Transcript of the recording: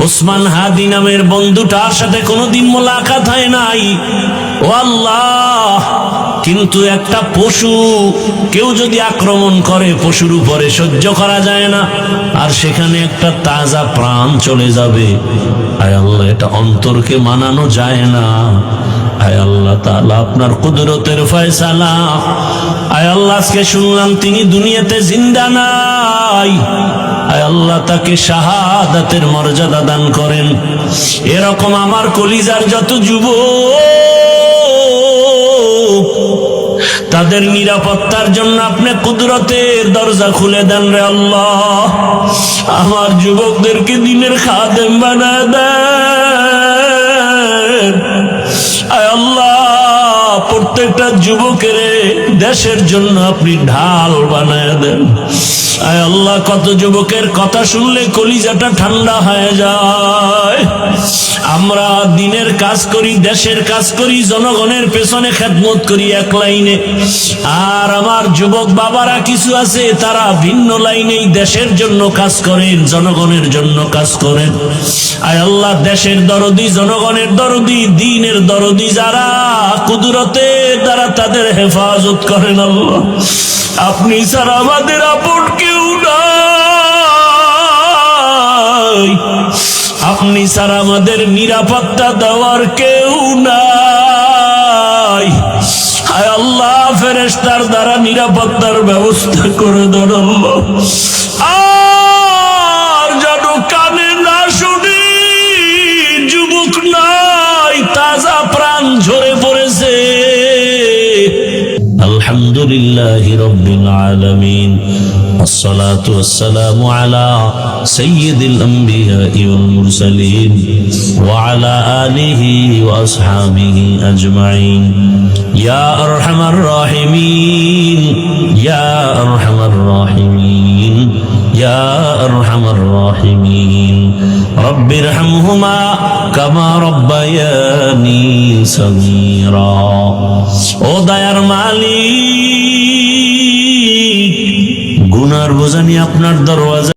ওসমান হাদি নামের বন্ধুটার সাথে কোনোদিন মোলাকাত হয় নাই। ও আল্লাহ, কিন্তু একটা পশু কেউ যদি আক্রমণ করে পশুর উপরে সহ্য করা যায় না, আর সেখানে একটা তাজা প্রাণ চলে যাবে। আয় আল্লাহ, এটা অন্তরকে মানানো যায় না। আয় আল্লাহ তাআলা, আপনার কুদরতের ফয়সালা। আয় আল্লাহ, আজকে শুনলাম তিনি দুনিয়াতে জিন্দা নাই। আয় আল্লাহ, তাকে শাহাদাতের মর্যাদা দান করেন। এরকম আমার কলিজার যত যুবক, তাদের নিরাপত্তার জন্য আপনি কুদরতের দরজা খুলে দেন রে আল্লাহ। আমার যুবকদেরকে দিনের খাদেম বানায় দেন। আয় আল্লাহ, প্রত্যেকটা যুবকের দেশের জন্য আপনি ঢাল বানায় দেন। আয় আল্লাহ, কত যুবকের কথা শুনলে কলিজাটা ঠান্ডা হয়ে যায়। আমরা দিনের কাজ করি, দেশের কাজ করি, জনগণের পেছনে খেদমত করি এক লাইনে, আর আমার যুবক বাবারা কিছু আছে তারা ভিন্ন লাইনেই দেশের জন্য কাজ করেন, জনগণের জন্য কাজ করেন। আয় আল্লাহ, দেশের দরদি, জনগণের দরদি, দ্বীনের দরদি যারা, কুদরতের দ্বারা তাদের হেফাজত করেন আল্লাহ। আপনি ছাড়া আমাদের আপন কেউ নাই, আপনি ছাড়া আমাদের নিরাপত্তা দেওয়ার কেউ নাই। হায় আল্লাহ, ফেরেশতার দ্বারা নিরাপত্তার ব্যবস্থা করে দেন আল্লাহ। আর যেন কানে না শুনি, যুবক নাই, তাজা প্রাণ ঝরে পড়েছে। আলহামদুলিল্লাহি রাব্বিল আলামিন, والصلاة والسلام على سيد الأنبياء والمرسلين وعلى آله وأصحابه أجمعين. يا أرحم الراحمين، يا أرحم الراحمين، يا أرحم الراحمين. رب ارحمهما كما ربياني صغيرا. ও দয়ার মালিক, গুনার বোঝা নিয়ে আপনার দরওয়াজা